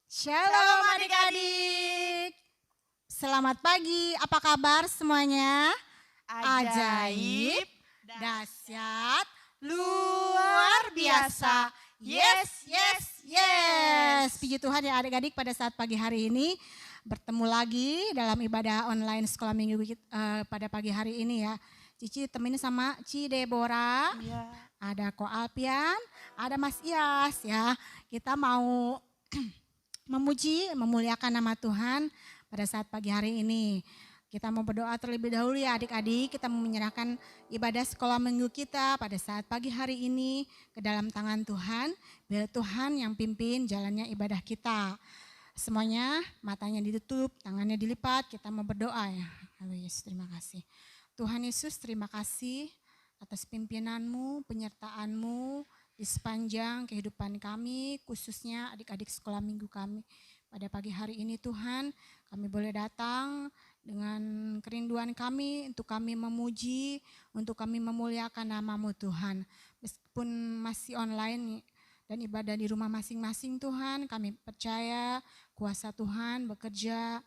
Shalom adik-adik. Selamat pagi, apa kabar semuanya? Ajaib, dahsyat, luar biasa. Yes, yes, yes. Puji Tuhan ya adik-adik, pada saat pagi hari ini bertemu lagi dalam ibadah online sekolah minggu pada pagi hari ini ya. Cici temenin sama Ci Deborah, ada Ko Alpian, ada Mas Ias ya. Kita mau memuji, memuliakan nama Tuhan pada saat pagi hari ini. Kita mau berdoa terlebih dahulu ya adik-adik, kita mau menyerahkan ibadah sekolah minggu kita pada saat pagi hari ini ke dalam tangan Tuhan. Biar Tuhan yang pimpin jalannya ibadah kita. Semuanya matanya ditutup, tangannya dilipat, kita mau berdoa ya. Haleluya, terima kasih. Tuhan Yesus, terima kasih atas pimpinanmu, penyertaanmu di sepanjang kehidupan kami, khususnya adik-adik sekolah minggu kami. Pada pagi hari ini Tuhan, kami boleh datang dengan kerinduan kami untuk kami memuji, untuk kami memuliakan nama-Mu Tuhan. Meskipun masih online dan ibadah di rumah masing-masing Tuhan, kami percaya kuasa Tuhan bekerja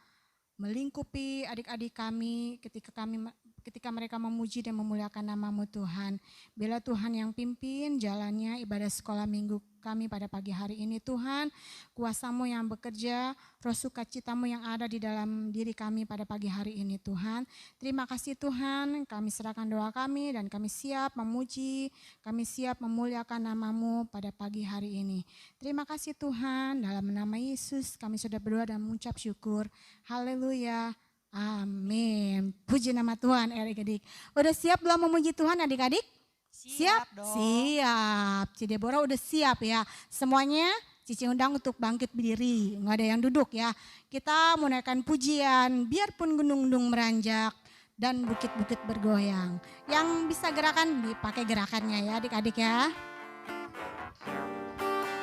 melingkupi adik-adik kami ketika mereka memuji dan memuliakan nama-Mu Tuhan. Bila Tuhan yang pimpin jalannya ibadah sekolah minggu kami pada pagi hari ini Tuhan. Kuasa-Mu yang bekerja, roh sukacita-Mu yang ada di dalam diri kami pada pagi hari ini Tuhan. Terima kasih Tuhan, kami serahkan doa kami dan kami siap memuji, kami siap memuliakan nama-Mu pada pagi hari ini. Terima kasih Tuhan, dalam nama Yesus kami sudah berdoa dan mengucap syukur. Haleluya. Amin. Puji nama Tuhan adik-adik. Udah siap belum memuji Tuhan adik-adik? Siap dong. Siap. Ci Deborah udah siap ya. Semuanya Cici undang untuk bangkit berdiri. Nggak ada yang duduk ya. Kita menaikkan pujian biarpun gunung-gunung meranjak dan bukit-bukit bergoyang. Yang bisa gerakan dipakai gerakannya ya adik-adik ya.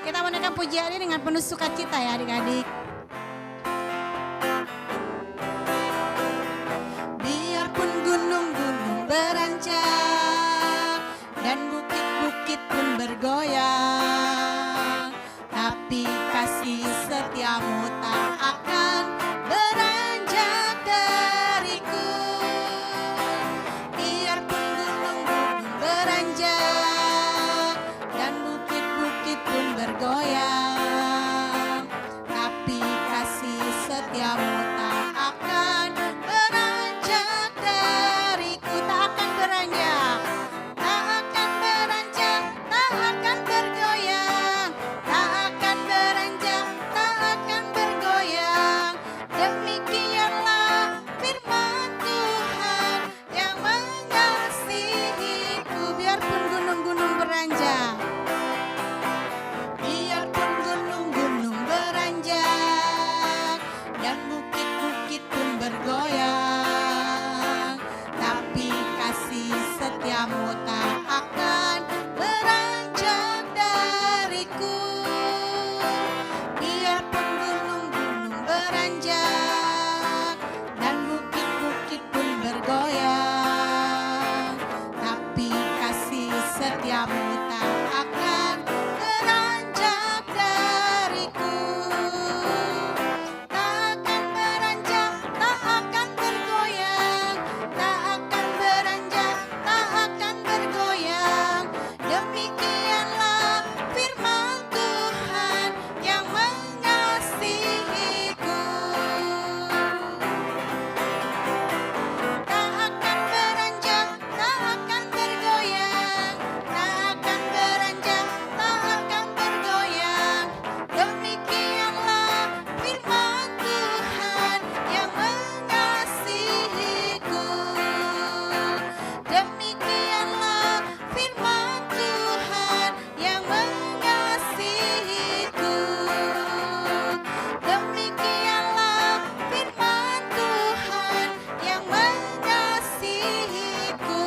Kita menaikkan pujian ini dengan penuh sukacita ya adik-adik. Beranjak dan bukit-bukit pun bergoyang, tapi kasih setiamu tak akan beranjak dariku. Biarpun gunung-gunung beranjak dan bukit-bukit pun bergoyang, tapi kasih setiamu tak akan beranjak dariku. Tak akan beranjak, tak akan beranjak, tak akan bergoyang, tak akan beranjak, tak akan bergoyang. Demikianlah firman Tuhan yang mengasihiku. Biarpun gunung-gunung beranjak, biarpun gunung-gunung beranjak dan bukit-bukit pun bergoyang, tapi kasih setiamu tak akan beranjak dariku. Biarpun gunung-gunung beranjak dan bukit-bukit pun bergoyang, tapi kasih setiamu tak akan beranjak dariku. Tak akan beranjak, tak akan bergoyang, tak akan beranjak, tak akan bergoyang. Demikianlah firman Tuhan yang mengasihiku. Tak akan beranjak, tak akan bergoyang, tak akan beranjak, tak akan bergoyang. Demikianlah firman Tuhan yang mengasihiku. Demikianlah firman Tuhan yang mengasihiku. Demikianlah firman Tuhan yang mengasihiku.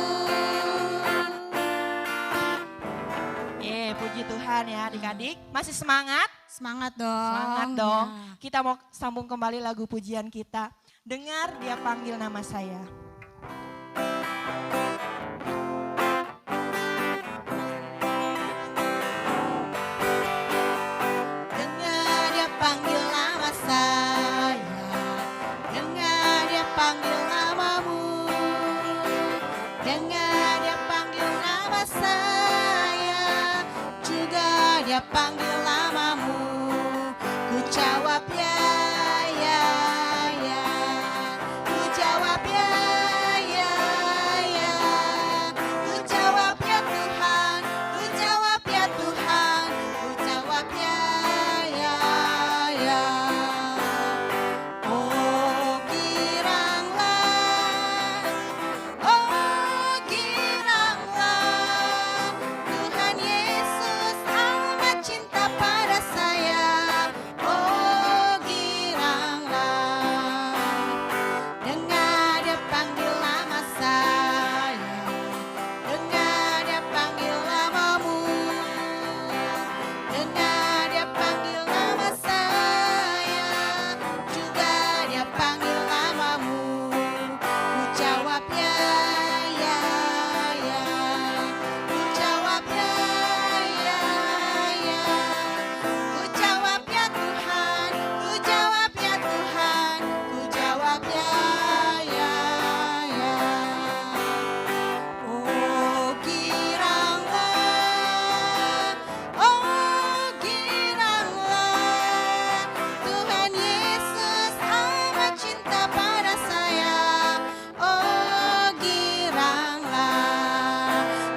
Puji Tuhan ya adik-adik. Masih semangat? Semangat dong. Semangat dong. Ya. Kita mau sambung kembali lagu pujian kita. Dengar Dia panggil nama saya. Dengar Dia panggil saya, juga Dia panggil namamu. Ku jawab ya, ya, ya. Ku jawab ya, ya, ya. Ku jawab ya Tuhan, ku jawab ya Tuhan, ku jawab ya, ya, ya. Oh giranglah, oh giranglah, Tuhan Yesus amat cinta pada saya. Oh giranglah, dengar Dia panggil nama saya, dengar Dia panggil namamu, dengar Dia panggil nama saya, juga Dia panggil namamu. Ku jawab ya, ya, ya. Ku jawab ya, ya, ya. Ku jawab ya Tuhan, ku jawab ya Tuhan, ku jawab ya, ya, ya. Oh giranglah, oh giranglah, Tuhan Yesus amat cinta pada saya. Oh giranglah,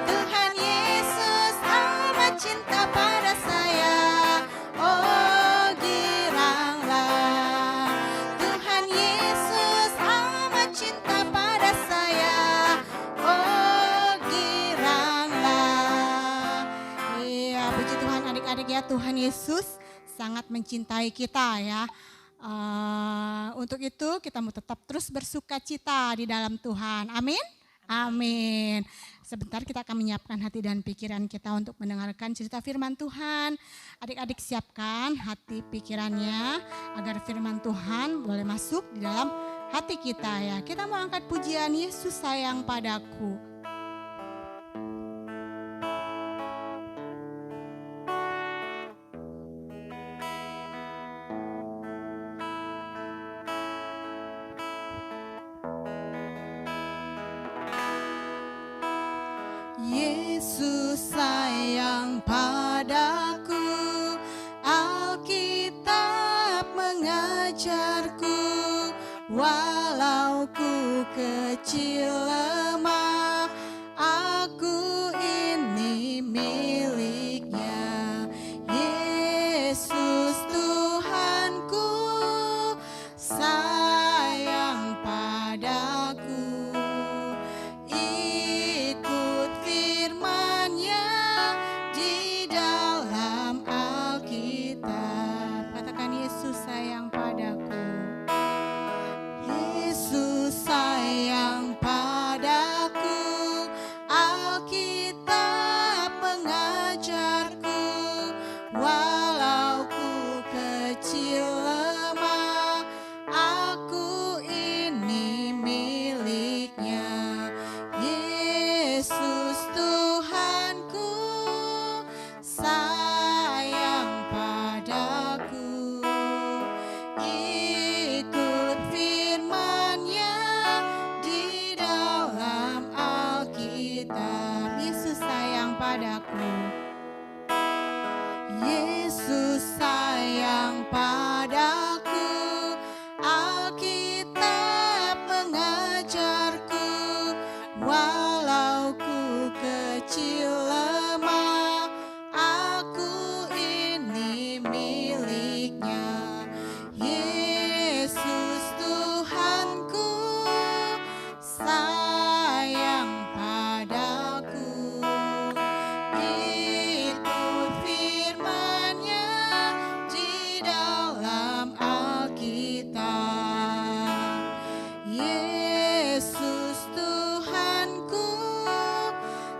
Tuhan Yesus amat cinta pada saya. Oh giranglah, Tuhan Yesus amat cinta pada saya. Oh giranglah. Iya, puji Tuhan adik-adik ya, Tuhan Yesus sangat mencintai kita ya. Untuk itu kita mau tetap terus bersuka cita di dalam Tuhan. Amin. Amin. Sebentar kita akan menyiapkan hati dan pikiran kita untuk mendengarkan cerita firman Tuhan. Adik-adik siapkan hati pikirannya agar firman Tuhan boleh masuk di dalam hati kita ya. Kita mau angkat pujian Yesus sayang padaku. Yesus sayang padaku, Alkitab mengajarku, walau ku kecil lemah, aku ini miliknya. Yesus Tuhanku sayang padaku. Ikut firman-Nya di dalam Alkitab. Katakan Yesus sayang padaku. Yesus sayang padaku. Alkitab mengajarku, walau ku kecil lemah, aku ini miliknya. Yesus Tuhanku sayang padaku. Ikut firman-Nya di dalam Alkitab. Yesus sayang padaku. Yesus sayang padaku. Alkitab mengajarku, walau ku kecil lemah, aku ini miliknya. Yesus Tuhanku sayang padaku. Ikut firman-Nya di dalam Alkitab. Yesus Tuhanku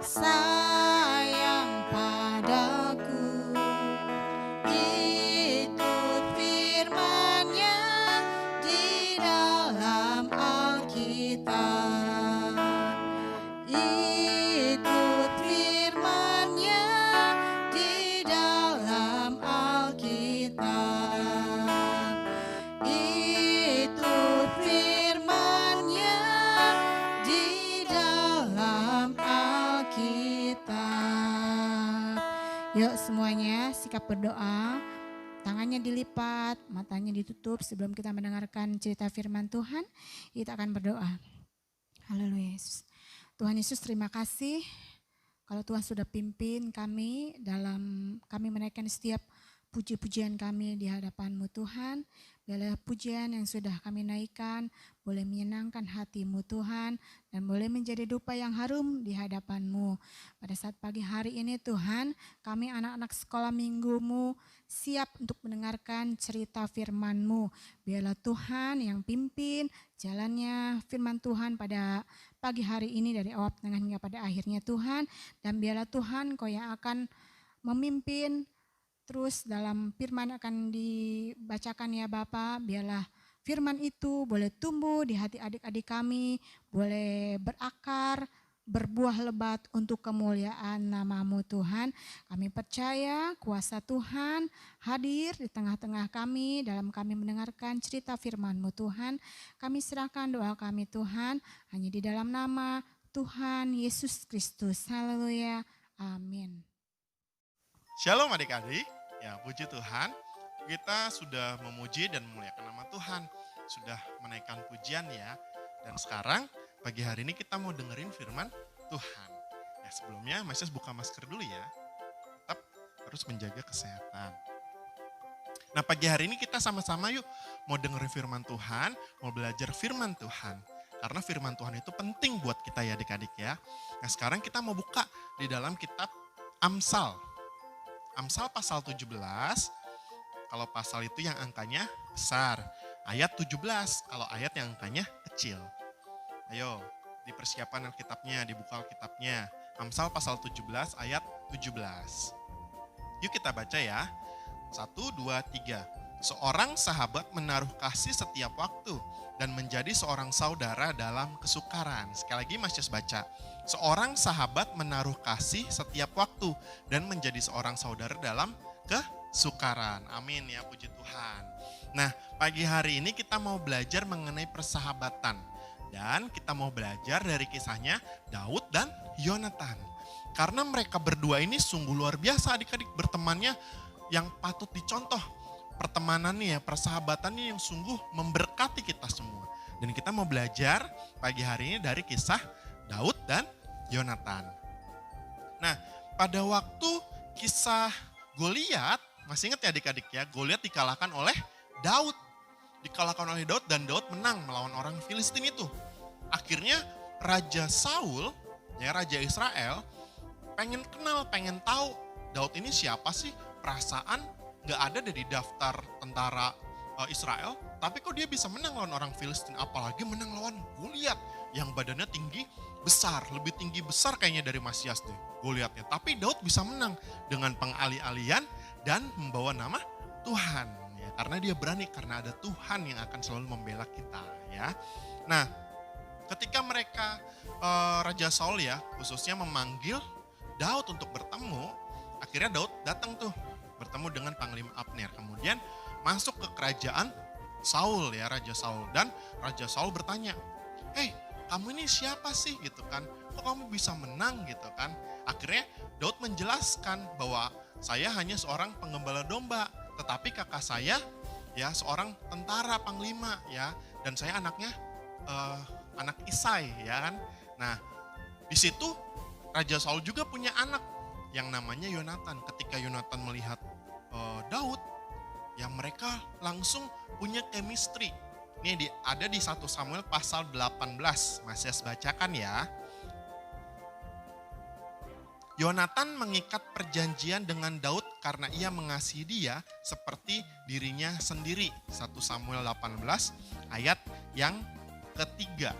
sayang padaku. Ikut firman-Nya di dalam Alkitab. Ikut firman-Nya di dalam Alkitab. Ikut firman-Nya di dalam Alkitab. tetap. Yuk semuanya sikap berdoa, tangannya dilipat, matanya ditutup sebelum kita mendengarkan cerita firman Tuhan, kita akan berdoa. Haleluya Yesus. Tuhan Yesus terima kasih kalau Tuhan sudah pimpin kami dalam kami menaikkan setiap puji-pujian kami di hadapan-Mu Tuhan. Biarlah pujian yang sudah kami naikkan boleh menyenangkan hati-Mu Tuhan dan boleh menjadi dupa yang harum di hadapan-Mu. Pada saat pagi hari ini Tuhan, kami anak-anak sekolah minggu-Mu siap untuk mendengarkan cerita firman-Mu. Biarlah Tuhan yang pimpin jalannya firman Tuhan pada pagi hari ini dari awal tengah hingga pada akhirnya Tuhan. Dan biarlah Tuhan Kau yang akan memimpin terus dalam firman akan dibacakan ya Bapa, biarlah firman itu boleh tumbuh di hati adik-adik kami, boleh berakar, berbuah lebat untuk kemuliaan nama-Mu Tuhan. Kami percaya kuasa Tuhan hadir di tengah-tengah kami dalam kami mendengarkan cerita firman-Mu Tuhan. Kami serahkan doa kami Tuhan, hanya di dalam nama Tuhan Yesus Kristus. Haleluya. Amin. Shalom adik-adik, ya puji Tuhan, kita sudah memuji dan memuliakan nama Tuhan, sudah menaikkan pujian ya. Dan sekarang pagi hari ini kita mau dengerin firman Tuhan. Ya sebelumnya Mas buka masker dulu ya, tetap harus menjaga kesehatan. Nah pagi hari ini kita sama-sama yuk mau dengerin firman Tuhan, mau belajar firman Tuhan. Karena firman Tuhan itu penting buat kita ya adik-adik ya. Nah sekarang kita mau buka di dalam kitab Amsal. Amsal pasal 17, kalau pasal itu yang angkanya besar. Ayat 17, kalau ayat yang angkanya kecil. Ayo, dipersiapkan Alkitabnya, dibuka Alkitabnya. Amsal pasal 17, ayat 17. Yuk kita baca ya. 1, 2, 3. Seorang sahabat menaruh kasih setiap waktu dan menjadi seorang saudara dalam kesukaran. Sekali lagi Mas Yos baca. Seorang sahabat menaruh kasih setiap waktu dan menjadi seorang saudara dalam kesukaran. Amin ya, puji Tuhan. Nah, pagi hari ini kita mau belajar mengenai persahabatan. Dan kita mau belajar dari kisahnya Daud dan Yonatan. Karena mereka berdua ini sungguh luar biasa adik-adik, bertemannya yang patut dicontoh. Pertemanannya, persahabatannya yang sungguh memberkati kita semua. Dan kita mau belajar pagi hari ini dari kisah Daud dan Yonatan. Nah, pada waktu kisah Goliat, masih ingat ya adik-adik ya, Goliat dikalahkan oleh Daud. Dikalahkan oleh Daud dan Daud menang melawan orang Filistin itu. Akhirnya Raja Saul, ya Raja Israel, pengen kenal, pengen tahu Daud ini siapa sih, perasaan gak ada dari daftar tentara Israel, tapi kok dia bisa menang lawan orang Filistin, apalagi menang lawan Goliat yang badannya tinggi besar, lebih tinggi besar kayaknya dari Masias deh Goliatnya. Tapi Daud bisa menang dengan pengalih-alihan dan membawa nama Tuhan, ya, karena dia berani, karena ada Tuhan yang akan selalu membela kita ya. Nah ketika mereka Raja Saul ya khususnya memanggil Daud untuk bertemu, akhirnya Daud datang tuh bertemu dengan Panglima Abner, kemudian masuk ke kerajaan Saul ya, Raja Saul. Dan Raja Saul bertanya, "Hei, kamu ini siapa sih?" gitu kan. "Kok kamu bisa menang?" gitu kan. Akhirnya Daud menjelaskan bahwa saya hanya seorang penggembala domba, tetapi kakak saya ya seorang tentara panglima ya, dan saya anaknya anak Isai ya kan. Nah, di situ Raja Saul juga punya anak yang namanya Yonatan. Ketika Yonatan melihat Daud, yang mereka langsung punya chemistry. Ini ada di 1 Samuel pasal 18, Mas Yas bacakan ya. Yonatan mengikat perjanjian dengan Daud karena ia mengasihi dia seperti dirinya sendiri. 1 Samuel 18 ayat yang ketiga.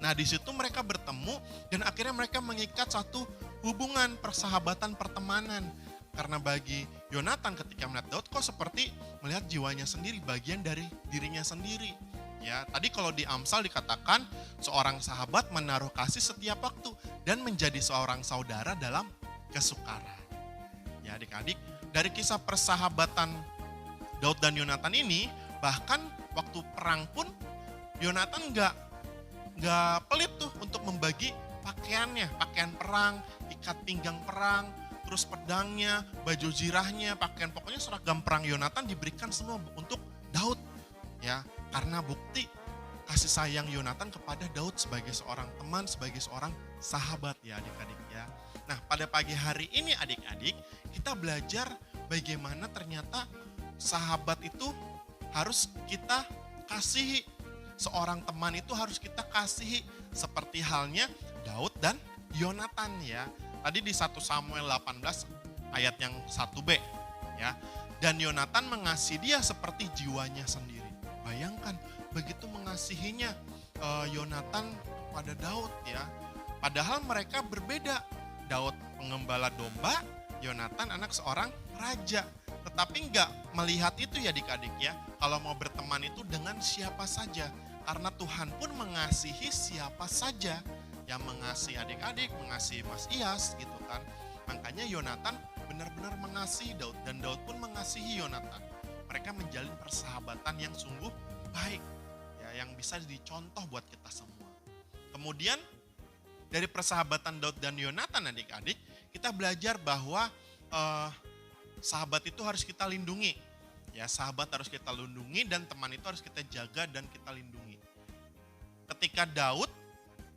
Nah di situ mereka bertemu dan akhirnya mereka mengikat satu hubungan persahabatan pertemanan. Karena bagi Yonatan ketika melihat Daud kok seperti melihat jiwanya sendiri, bagian dari dirinya sendiri. Ya, tadi kalau di Amsal dikatakan seorang sahabat menaruh kasih setiap waktu dan menjadi seorang saudara dalam kesukaran. Ya adik-adik, dari kisah persahabatan Daud dan Yonatan ini, bahkan waktu perang pun Yonatan nggak pelit tuh untuk membagi pakaiannya, pakaian perang, ikat pinggang perang, terus pedangnya, baju zirahnya, pakaian, pokoknya seragam perang Yonatan diberikan semua untuk Daud. Ya, karena bukti kasih sayang Yonatan kepada Daud sebagai seorang teman, sebagai seorang sahabat ya adik-adik ya. Nah, pada pagi hari ini adik-adik, kita belajar bagaimana ternyata sahabat itu harus kita kasihi. Seorang teman itu harus kita kasihi seperti halnya Daud dan Yonatan ya. Tadi di 1 Samuel 18 ayat yang 1b ya. Dan Yonatan mengasihi dia seperti jiwanya sendiri. Bayangkan begitu mengasihinya Yonatan kepada Daud ya. Padahal mereka berbeda. Daud pengembala domba, Yonatan anak seorang raja. Tetapi enggak melihat itu ya adik-adik ya. Kalau mau berteman itu dengan siapa saja. Karena Tuhan pun mengasihi siapa saja. Yang mengasihi adik-adik, mengasihi Mas Iyas gitu kan. Makanya Yonatan benar-benar mengasihi Daud. Dan Daud pun mengasihi Yonatan. Mereka menjalin persahabatan yang sungguh baik. Ya, yang bisa dicontoh buat kita semua. Kemudian dari persahabatan Daud dan Yonatan adik-adik, kita belajar bahwa sahabat itu harus kita lindungi. Ya, sahabat harus kita lindungi dan teman itu harus kita jaga dan kita lindungi. Ketika Daud,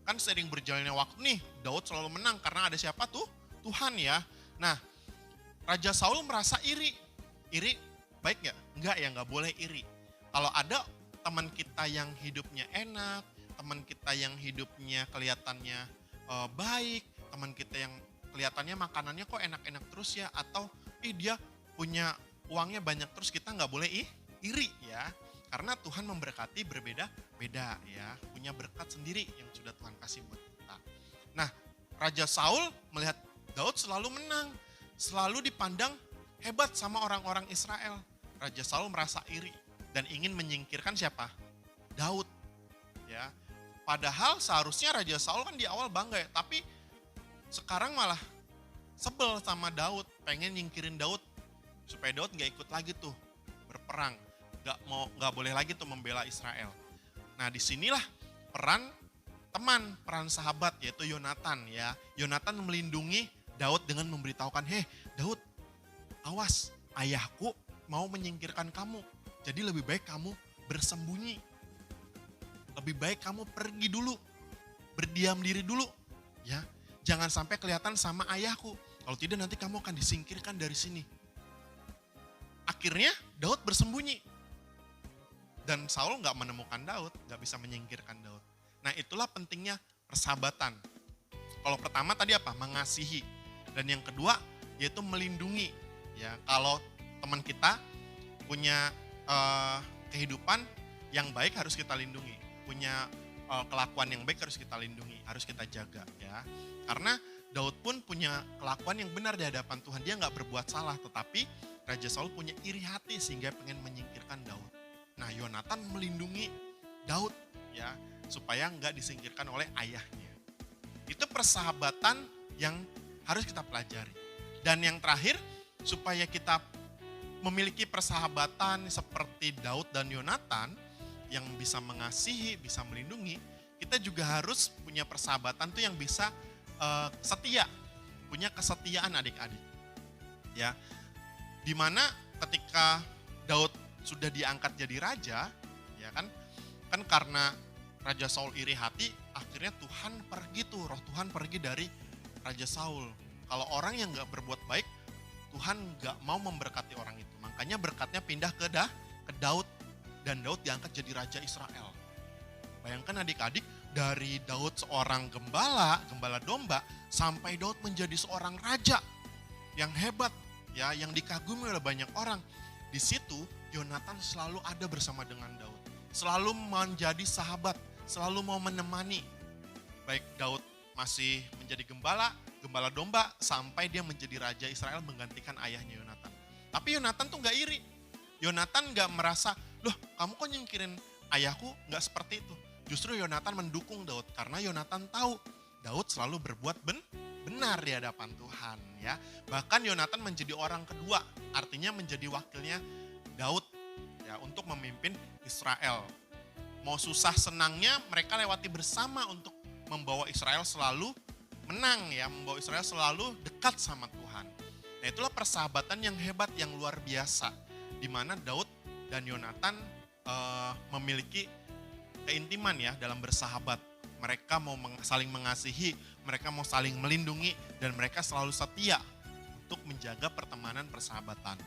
kan sering berjalannya waktu nih, Daud selalu menang karena ada siapa tuh? Tuhan ya. Nah, Raja Saul merasa iri. Iri baik nggak? Enggak ya, nggak boleh iri. Kalau ada teman kita yang hidupnya enak, teman kita yang hidupnya kelihatannya baik, teman kita yang kelihatannya makanannya kok enak-enak terus ya, atau dia punya uangnya banyak terus, kita nggak boleh iri ya. Karena Tuhan memberkati berbeda-beda ya, punya berkat sendiri yang sudah Tuhan kasih buat kita. Nah, Raja Saul melihat Daud selalu menang, selalu dipandang hebat sama orang-orang Israel. Raja Saul merasa iri dan ingin menyingkirkan siapa? Daud ya. Padahal seharusnya Raja Saul kan di awal bangga ya, tapi sekarang malah sebel sama Daud, pengen nyingkirin Daud supaya Daud nggak ikut lagi tuh berperang, nggak boleh lagi tuh membela Israel. Nah, disinilah peran teman, peran sahabat yaitu Yonatan ya. Yonatan melindungi Daud dengan memberitahukan, Daud, awas, ayahku mau menyingkirkan kamu, jadi lebih baik kamu bersembunyi. Lebih baik kamu pergi dulu, berdiam diri dulu, ya. Jangan sampai kelihatan sama ayahku. Kalau tidak nanti kamu akan disingkirkan dari sini. Akhirnya Daud bersembunyi. Dan Saul nggak menemukan Daud, nggak bisa menyingkirkan Daud. Nah, itulah pentingnya persahabatan. Kalau pertama tadi apa? Mengasihi. Dan yang kedua yaitu melindungi. Ya, kalau teman kita punya kehidupan yang baik harus kita lindungi. Punya kelakuan yang baik harus kita lindungi, harus kita jaga ya. Karena Daud pun punya kelakuan yang benar di hadapan Tuhan. Dia nggak berbuat salah, tetapi Raja Saul punya iri hati sehingga pengen menyingkirkan Daud. Nah, Yonatan melindungi Daud ya, supaya nggak disingkirkan oleh ayahnya. Itu persahabatan yang harus kita pelajari. Dan yang terakhir, supaya kita memiliki persahabatan seperti Daud dan Yonatan, yang bisa mengasihi, bisa melindungi, kita juga harus punya persahabatan tuh yang bisa setia, punya kesetiaan adik-adik. Ya, dimana ketika Daud sudah diangkat jadi raja, ya kan karena Raja Saul iri hati, akhirnya Tuhan pergi tuh, roh Tuhan pergi dari Raja Saul. Kalau orang yang nggak berbuat baik, Tuhan nggak mau memberkati orang itu. Makanya berkatnya pindah ke Daud. Dan Daud diangkat jadi Raja Israel. Bayangkan adik-adik, dari Daud seorang gembala domba, sampai Daud menjadi seorang raja yang hebat, ya, yang dikagumi oleh banyak orang. Di situ Yonatan selalu ada bersama dengan Daud. Selalu menjadi sahabat, selalu mau menemani. Baik Daud masih menjadi gembala domba, sampai dia menjadi Raja Israel menggantikan ayahnya Yonatan. Tapi Yonatan tuh gak iri. Yonatan gak merasa, loh kamu kok nyingkirin ayahku? Gak seperti itu. Justru Yonatan mendukung Daud karena Yonatan tahu Daud selalu berbuat benar di hadapan Tuhan ya. Bahkan Yonatan menjadi orang kedua, artinya menjadi wakilnya Daud ya untuk memimpin Israel. Mau susah senangnya mereka lewati bersama untuk membawa Israel selalu menang ya, membawa Israel selalu dekat sama Tuhan. Nah itulah persahabatan yang hebat, yang luar biasa. Di mana Daud dan Yonatan memiliki keintiman ya dalam bersahabat. Mereka mau saling mengasihi, mereka mau saling melindungi, dan mereka selalu setia untuk menjaga pertemanan persahabatan.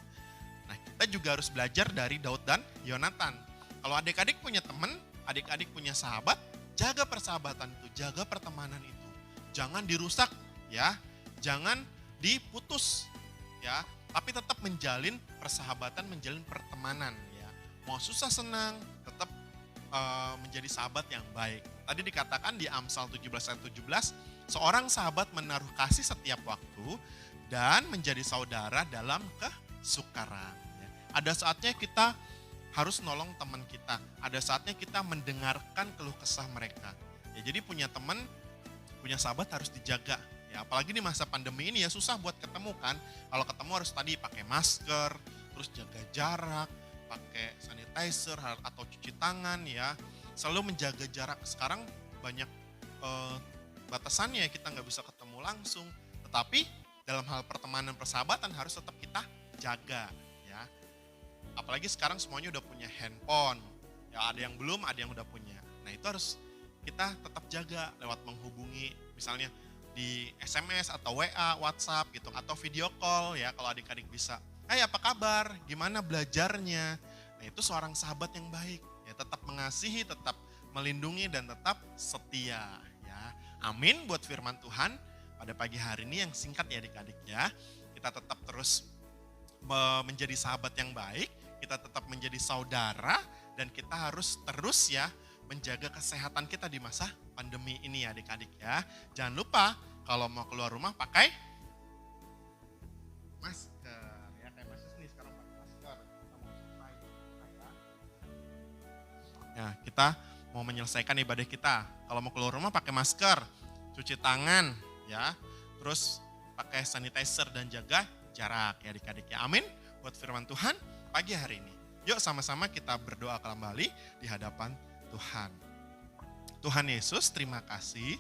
Nah kita juga harus belajar dari Daud dan Yonatan. Kalau adik-adik punya teman, adik-adik punya sahabat, jaga persahabatan itu, jaga pertemanan itu. Jangan dirusak ya, jangan diputus ya, tapi tetap menjalin persahabatan, menjalin pertemanan ya. Mau susah senang, tetap menjadi sahabat yang baik. Tadi dikatakan di Amsal 17 ayat 17, seorang sahabat menaruh kasih setiap waktu dan menjadi saudara dalam kesukaran. Ya. Ada saatnya kita harus nolong teman kita, ada saatnya kita mendengarkan keluh kesah mereka. Ya, jadi punya teman, punya sahabat harus dijaga. Ya, apalagi di masa pandemi ini ya susah buat ketemu kan. Kalau ketemu harus tadi pakai masker, terus jaga jarak, pakai sanitizer atau cuci tangan ya. Selalu menjaga jarak. Sekarang banyak batasannya, kita nggak bisa ketemu langsung. Tetapi dalam hal pertemanan persahabatan harus tetap kita jaga ya. Apalagi sekarang semuanya udah punya handphone. Ya ada yang belum, ada yang udah punya. Nah itu harus kita tetap jaga lewat menghubungi misalnya di SMS atau WA, WhatsApp gitu, atau video call ya kalau adik-adik bisa. Hai apa kabar? Gimana belajarnya? Nah itu seorang sahabat yang baik. Ya tetap mengasihi, tetap melindungi, dan tetap setia ya. Amin buat firman Tuhan pada pagi hari ini yang singkat ya adik-adik ya. Kita tetap terus menjadi sahabat yang baik, kita tetap menjadi saudara, dan kita harus terus ya menjaga kesehatan kita di masa pandemi ini ya adik-adik ya. Jangan lupa kalau mau keluar rumah pakai masker ya, kayak Mas nih sekarang pakai masker. Kita mau selesai ya. Ya, kita mau menyelesaikan ibadah kita. Kalau mau keluar rumah pakai masker, cuci tangan ya. Terus pakai sanitizer dan jaga jarak ya adik-adik ya. Amin buat firman Tuhan pagi hari ini. Yuk sama-sama kita berdoa kembali di hadapan Tuhan. Tuhan Yesus, terima kasih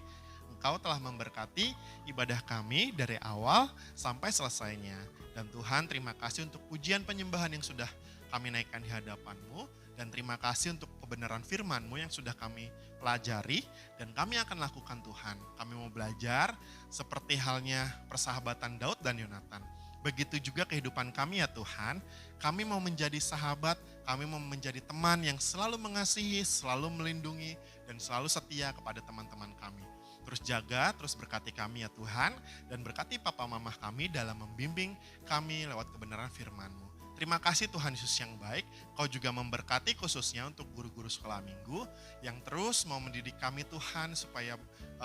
Engkau telah memberkati ibadah kami dari awal sampai selesainya. Dan Tuhan, terima kasih untuk pujian penyembahan yang sudah kami naikkan di hadapan-Mu. Dan terima kasih untuk kebenaran firman-Mu yang sudah kami pelajari dan kami akan lakukan Tuhan. Kami mau belajar seperti halnya persahabatan Daud dan Yonatan. Begitu juga kehidupan kami ya Tuhan, kami mau menjadi sahabat, kami mau menjadi teman yang selalu mengasihi, selalu melindungi, dan selalu setia kepada teman-teman kami. Terus jaga, terus berkati kami ya Tuhan, dan berkati papa mama kami dalam membimbing kami lewat kebenaran firman-Mu. Terima kasih Tuhan Yesus yang baik, Kau juga memberkati khususnya untuk guru-guru sekolah minggu yang terus mau mendidik kami Tuhan supaya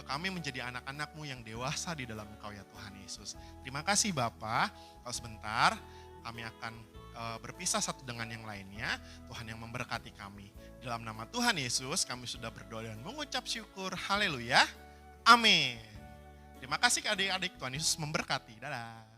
kami menjadi anak-anak-Mu yang dewasa di dalam Engkau ya Tuhan Yesus. Terima kasih Bapa. Kalau sebentar kami akan berpisah satu dengan yang lainnya. Tuhan yang memberkati kami. Dalam nama Tuhan Yesus kami sudah berdoa dan mengucap syukur. Haleluya. Amin. Terima kasih adik-adik, Tuhan Yesus memberkati. Dadah.